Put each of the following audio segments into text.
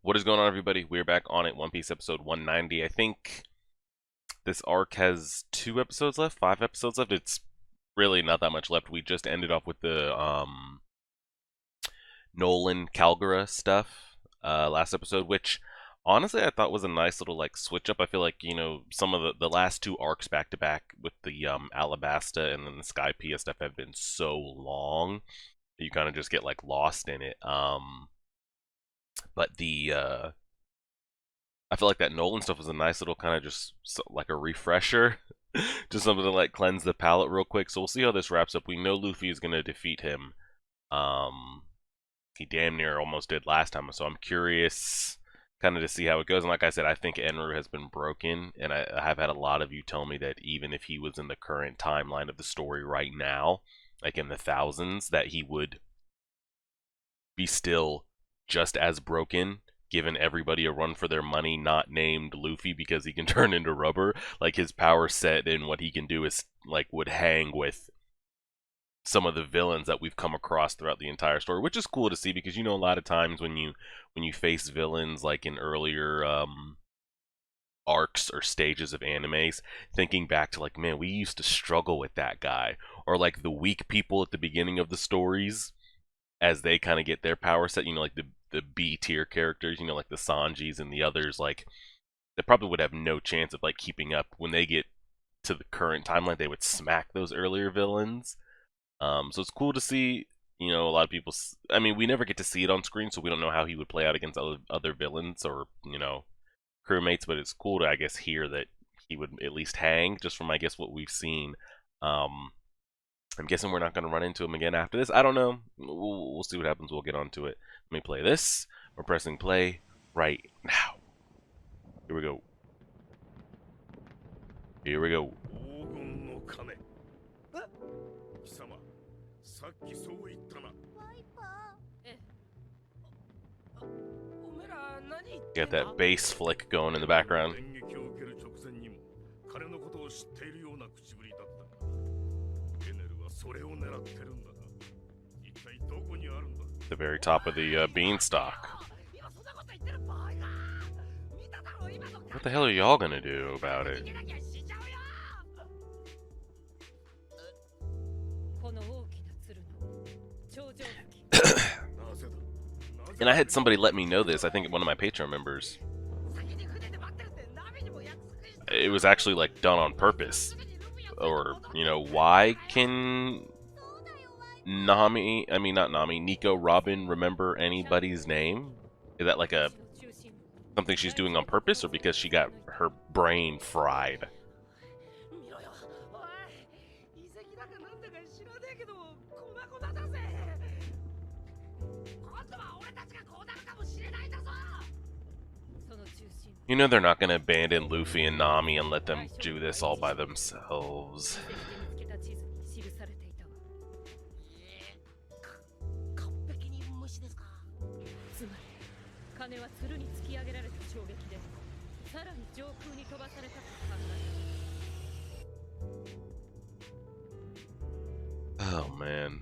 What is going on, everybody? We're back on it. One Piece episode 190. I think this arc has 2 episodes left, 5 episodes left. It's really not that much left. We just ended off with the Nolan Calgara stuff last episode, which honestly I thought was a nice little like switch up. I feel like some of the last 2 arcs back to back with the Alabasta and then the Skypiea stuff have been so long that you kind of just get like lost in it. But the I feel like that Nolan stuff was a nice little kind of just like a refresher, just something to like cleanse the palate real quick. So we'll see how this wraps up. We know Luffy is gonna defeat him. He damn near almost did last time, so I'm curious kind of to see how it goes. And like I said, I think Enru has been broken, and I have had a lot of you tell me that even if he was in the current timeline of the story right now, like in the thousands, that he would be still just as broken, giving everybody a run for their money, not named Luffy because he can turn into rubber. Like his power set and what he can do is like would hang with some of the villains that we've come across throughout the entire story, which is cool to see because a lot of times when you face villains like in earlier arcs or stages of animes, thinking back to like, man, we used to struggle with that guy, or like the weak people at the beginning of the stories as they kind of get their power set, like the B tier characters, like the Sanjis and the others, like they probably would have no chance of like keeping up when they get to the current timeline. They would smack those earlier villains. So it's cool to see. A lot of people. I mean, we never get to see it on screen, so we don't know how he would play out against other villains or crewmates. But it's cool to, I guess, hear that he would at least hang just from, I guess, what we've seen. I'm guessing we're not going to run into him again after this. I don't know. We'll see what happens. We'll get onto it. Let me play this. We're pressing play right now. Here we go. Here we go. Get that bass flick going in the background. The very top of the beanstalk. What the hell are y'all gonna do about it? And I had somebody let me know this, I think one of my Patreon members. It was actually like done on purpose. Or, why can Nico Robin remember anybody's name? Is that like something she's doing on purpose, or because she got her brain fried? They're not going to abandon Luffy and Nami and let them do this all by themselves. Oh, man.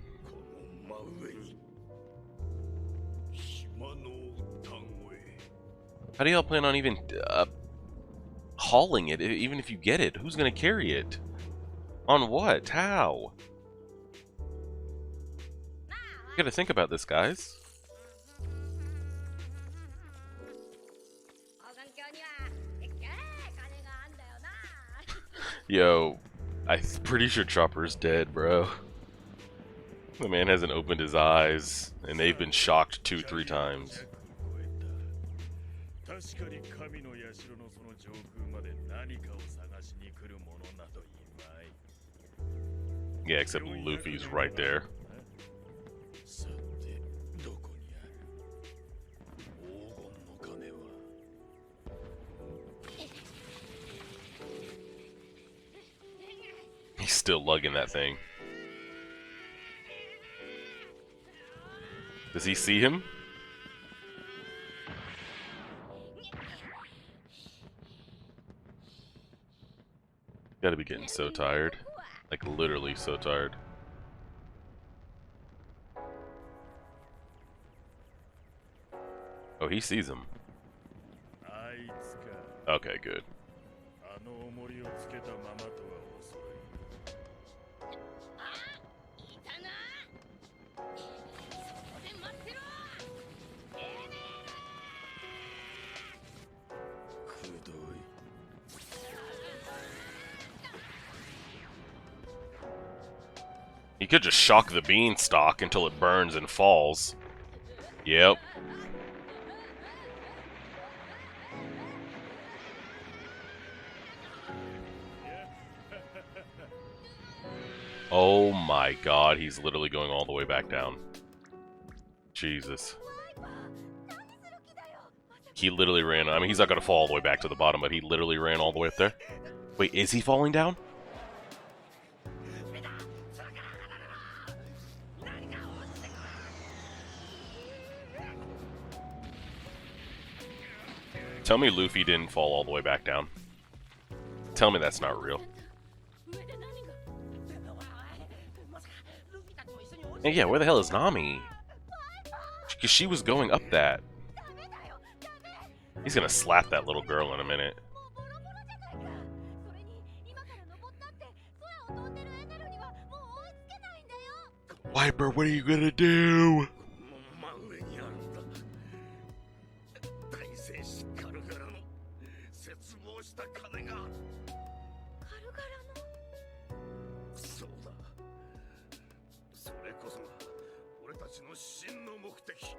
How do y'all plan on even hauling it? Even if you get it, who's gonna carry it? On what? How? You gotta think about this, guys. Yo, I'm pretty sure Chopper's dead, bro. The man hasn't opened his eyes, and they've been shocked 2-3 times. Yeah, except Luffy's right there. He's still lugging that thing. Does he see him? Gotta be getting so tired. Like, literally so tired. Oh, he sees him. Okay, good. You could just shock the beanstalk until it burns and falls. Yep. Oh my god, he's literally going all the way back down. Jesus. He literally ran, I mean, he's not gonna fall all the way back to the bottom, but he literally ran all the way up there. Wait, is he falling down? Tell me Luffy didn't fall all the way back down. Tell me that's not real. And yeah, where the hell is Nami? Because she was going up that. He's gonna slap that little girl in a minute. Viper, what are you gonna do?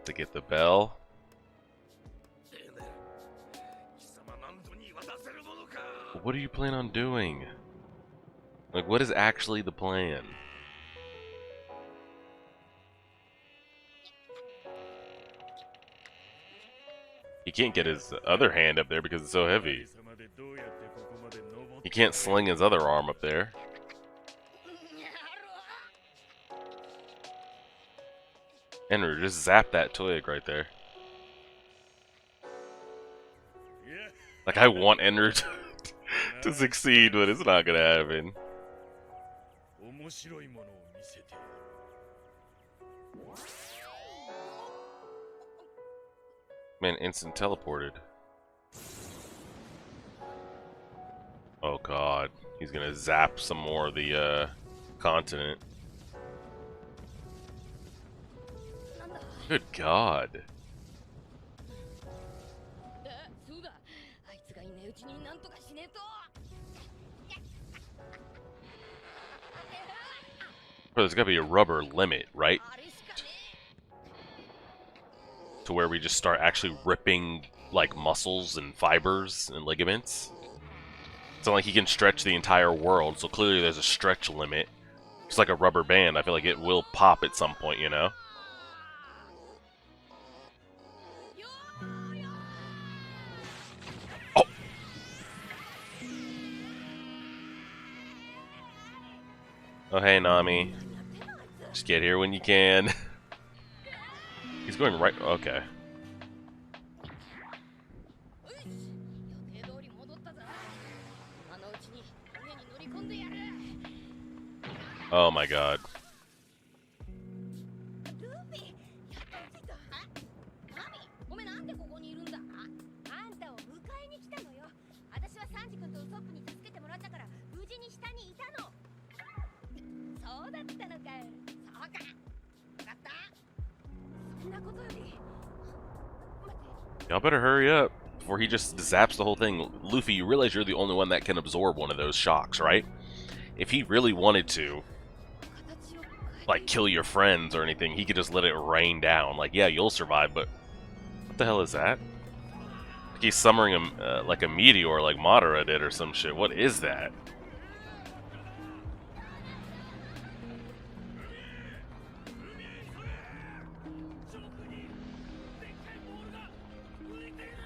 To get the bell. What do you plan on doing? Like, what is actually the plan? He can't get his other hand up there because it's so heavy. He can't sling his other arm up there. Enru, just zap that twig right there. Like, I want Enru to succeed, but it's not gonna happen. Man, instant teleported. Oh god, he's gonna zap some more of the continent. Good god. Bro, there's gotta be a rubber limit, right? To where we just start actually ripping, like, muscles and fibers and ligaments. It's not like he can stretch the entire world, so clearly there's a stretch limit. It's like a rubber band. I feel like it will pop at some point, you know? Oh! Oh, hey, Nami. Just get here when you can. He's going right... Okay. Oh my god. Y'all better hurry up before he just zaps the whole thing. Luffy, you realize you're the only one that can absorb one of those shocks, right? If he really wanted to, like, kill your friends or anything, he could just let it rain down. Like, yeah, you'll survive, but what the hell is that? Like he's summoning him like a meteor, like Madara did or some shit. What is that?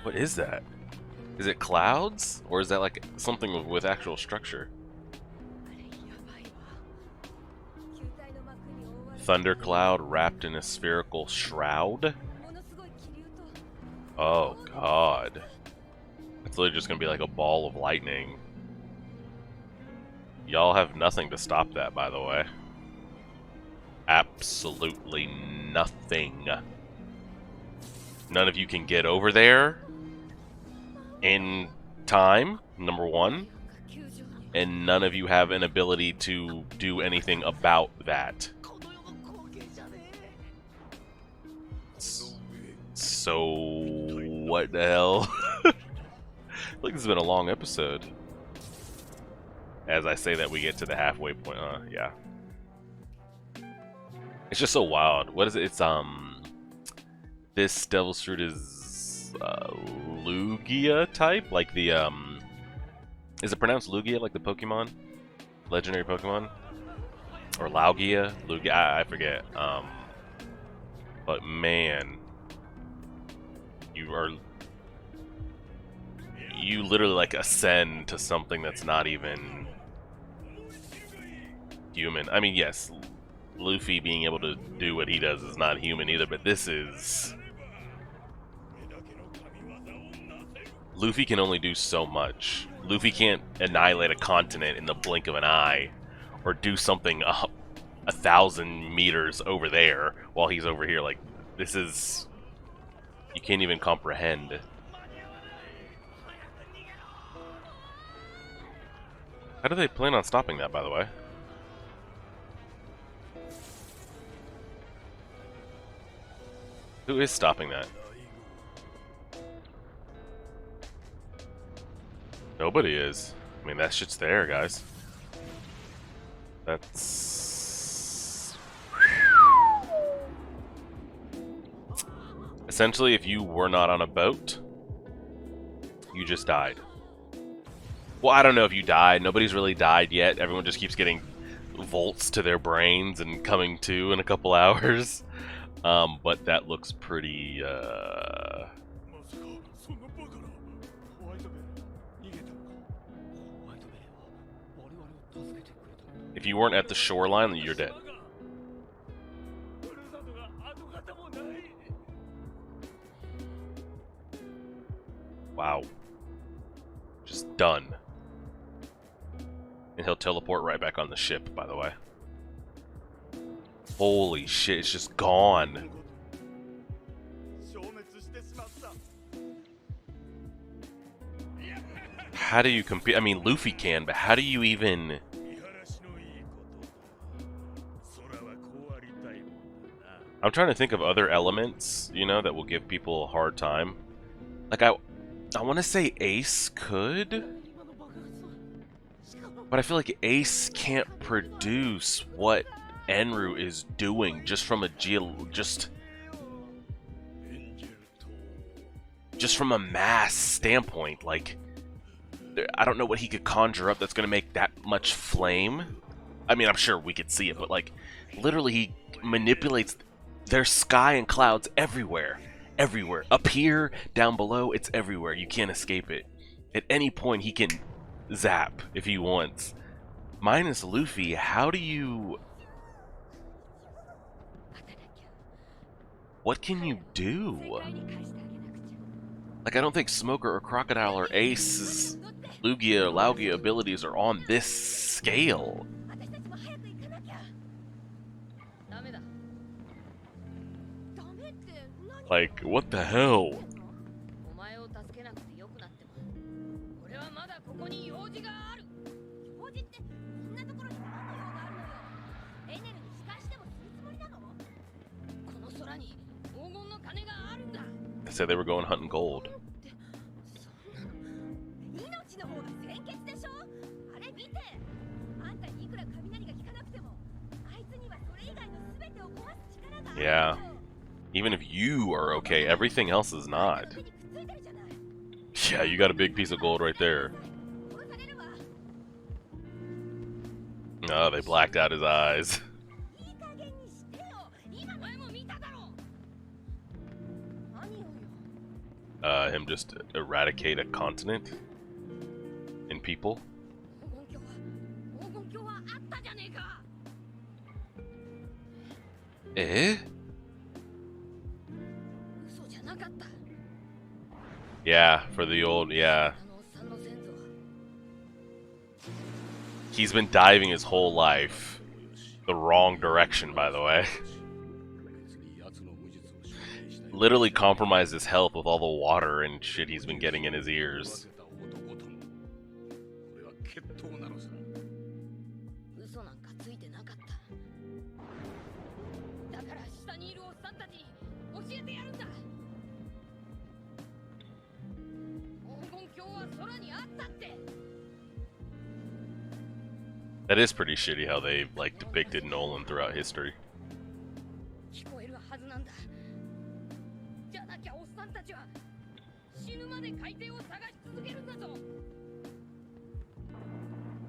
What is that? Is it clouds? Or is that like something with actual structure? Thundercloud wrapped in a spherical shroud? Oh god. It's literally just gonna be like a ball of lightning. Y'all have nothing to stop that, by the way. Absolutely nothing. None of you can get over there in time, number one, and none of you have an ability to do anything about that. So, what the hell? I think this has been a long episode. As I say that, we get to the halfway point. Yeah. It's just so wild. What is it? It's, this Devil's Fruit is, Lugia type? Like the, is it pronounced Lugia, like the Pokemon? Legendary Pokemon? Or Laugia? Lugia? I forget. But man, you literally like ascend to something that's not even human. I mean, yes, Luffy being able to do what he does is not human either, but this is... Luffy can only do so much. Luffy can't annihilate a continent in the blink of an eye, or do something 1,000 meters over there while he's over here. Like, this is... You can't even comprehend. How do they plan on stopping that, by the way? Who is stopping that? Nobody is. I mean, that shit's there, guys. That's... Essentially, if you were not on a boat, you just died. Well, I don't know if you died. Nobody's really died yet. Everyone just keeps getting volts to their brains and coming to in a couple hours. But that looks pretty, If you weren't at the shoreline, then you're dead. Wow. Just done. And he'll teleport right back on the ship, by the way. Holy shit, it's just gone. How do you compete? I mean, Luffy can, but how do you even... I'm trying to think of other elements, you know, that will give people a hard time. Like, I want to say Ace could, but I feel like Ace can't produce what Enru is doing just from a just from a mass standpoint. Like, I don't know what he could conjure up that's going to make that much flame. I mean, I'm sure we could see it, but like, literally he manipulates. There's sky and clouds everywhere. Everywhere. Up here, down below, it's everywhere. You can't escape it. At any point, he can zap if he wants. Minus Luffy, how do you... What can you do? Like, I don't think Smoker or Crocodile or Ace's Lugia or Laugia abilities are on this scale. Like, what the hell? They said they were going hunting gold. Yeah. Even if you are okay, everything else is not. Yeah, you got a big piece of gold right there. Oh, they blacked out his eyes. Him just eradicate a continent and people. Eh? Yeah, for the old, yeah. He's been diving his whole life. The wrong direction, by the way. Literally compromised his health with all the water and shit he's been getting in his ears. That is pretty shitty how they like depicted Nolan throughout history.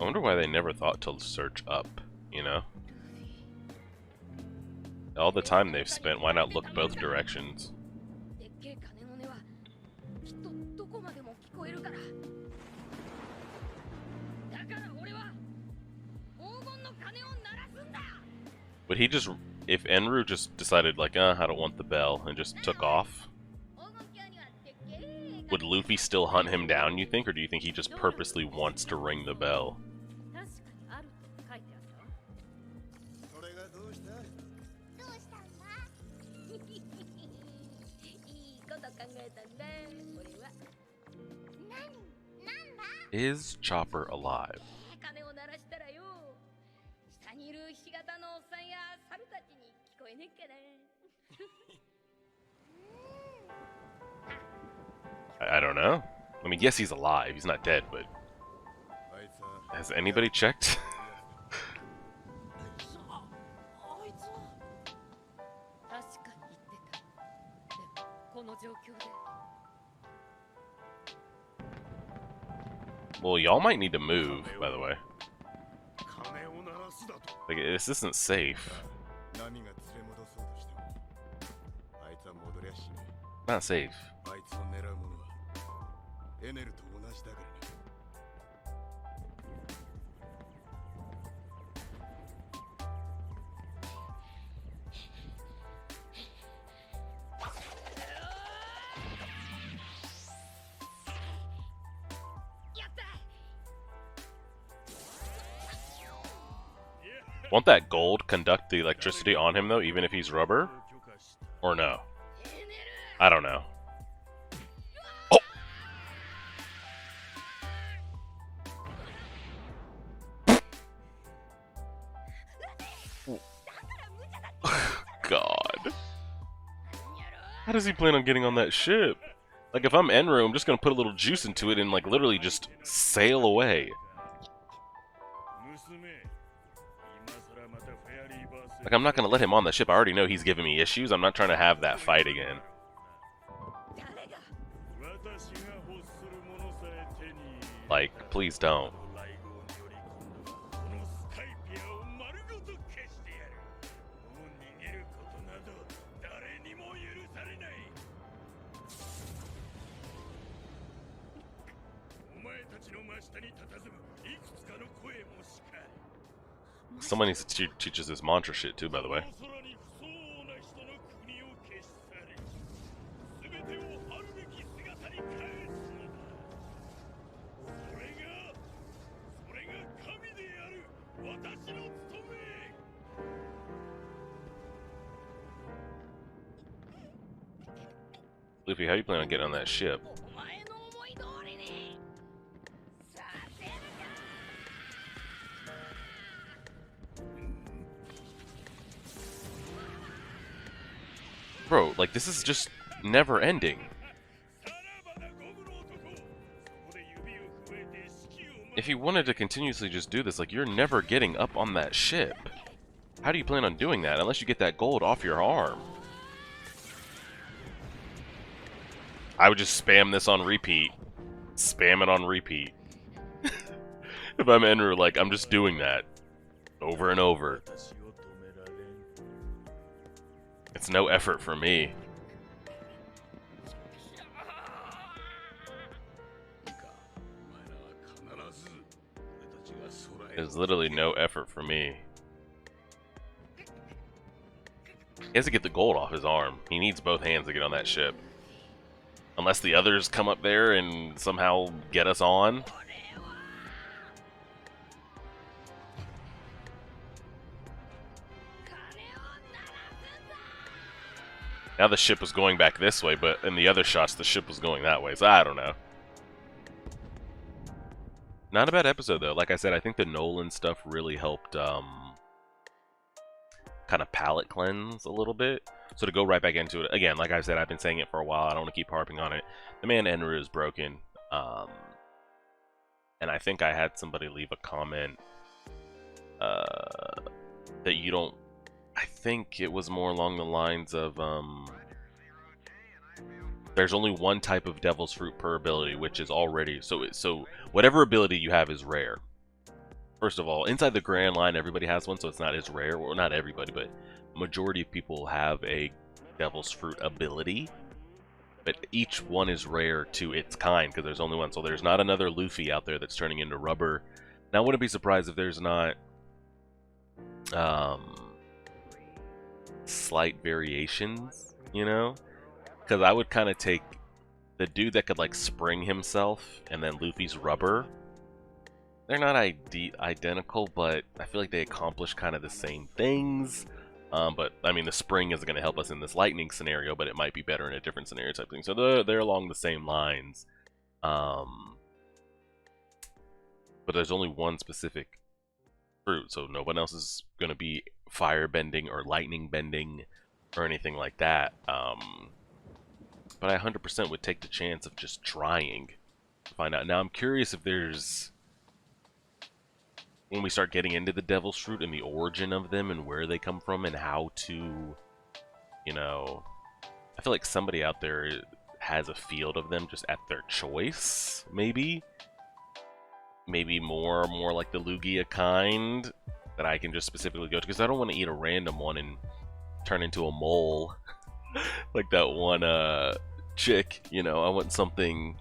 I wonder why they never thought to search up, you know? All the time they've spent, why not look both directions? Would he just, if Enru just decided like, I don't want the bell, and just took off, would Luffy still hunt him down, you think, or do you think he just purposely wants to ring the bell? Is Chopper alive? I don't know. I mean, yes, he's alive. He's not dead, but has anybody checked? Well, y'all might need to move, by the way. Like, this isn't safe. Not safe. Won't that gold conduct the electricity on him, though, even if he's rubber? Or no? I don't know. Oh! God. How does he plan on getting on that ship? Like, if I'm Enru, I'm just gonna put a little juice into it and, like, literally just sail away. Like, I'm not gonna let him on the ship. I already know he's giving me issues. I'm not trying to have that fight again. Like, please don't. Someone needs to teach us this mantra shit too, by the way. Luffy, how you plan on getting on that ship? Bro, like, this is just never ending. If you wanted to continuously just do this, like, you're never getting up on that ship. How do you plan on doing that unless you get that gold off your arm? I would just spam this on repeat. Spam it on repeat. If I'm Enru, like, I'm just doing that over and over. It's no effort for me. There's literally no effort for me. He has to get the gold off his arm. He needs both hands to get on that ship. Unless the others come up there and somehow get us on. Now the ship was going back this way, but in the other shots the ship was going that way, so I don't know. Not a bad episode though. Like I said, I think the Nolan stuff really helped kind of palate cleanse a little bit. So to go right back into it again, like I said, I've been saying it for a while. I don't want to keep harping on it. The man Enru is broken, and I think I had somebody leave a comment that you don't. I think it was more along the lines of there's only one type of Devil's Fruit per ability, which is already so whatever ability you have is rare. First of all, inside the Grand Line, everybody has one, so it's not as rare. Well, not everybody, but majority of people have a Devil's Fruit ability. But each one is rare to its kind, because there's only one. So there's not another Luffy out there that's turning into rubber. Now, I wouldn't be surprised if there's not slight variations, you know? Because I would kind of take the dude that could, like, spring himself, and then Luffy's rubber. They're not identical, but I feel like they accomplish kind of the same things. But, I mean, the spring isn't going to help us in this lightning scenario, but it might be better in a different scenario type thing. So they're along the same lines. But there's only one specific fruit, so no one else is going to be fire bending or lightning bending or anything like that. But I 100% would take the chance of just trying to find out. Now, I'm curious if there's... when we start getting into the Devil's Fruit and the origin of them and where they come from and how to, you know, I feel like somebody out there has a field of them just at their choice, maybe more like the Lugia kind that I can just specifically go to, because I don't want to eat a random one and turn into a mole like that one chick, you know. I want something,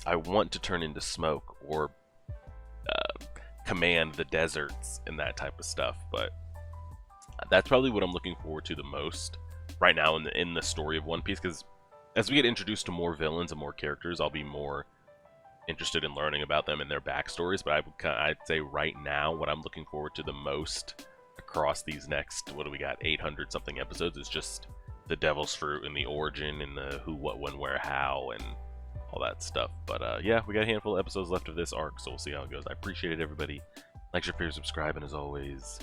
I want to turn into smoke or command the deserts and that type of stuff. But that's probably what I'm looking forward to the most right now in the story of One Piece, because as we get introduced to more villains and more characters, I'll be more interested in learning about them and their backstories. But I'd say right now what I'm looking forward to the most across these next, what do we got, 800 something episodes, is just the Devil's Fruit and the origin and the who, what, when, where, how, and all that stuff. But yeah, we got a handful of episodes left of this arc, so we'll see how it goes. I appreciate it, everybody. Like, share, subscribe, and as always,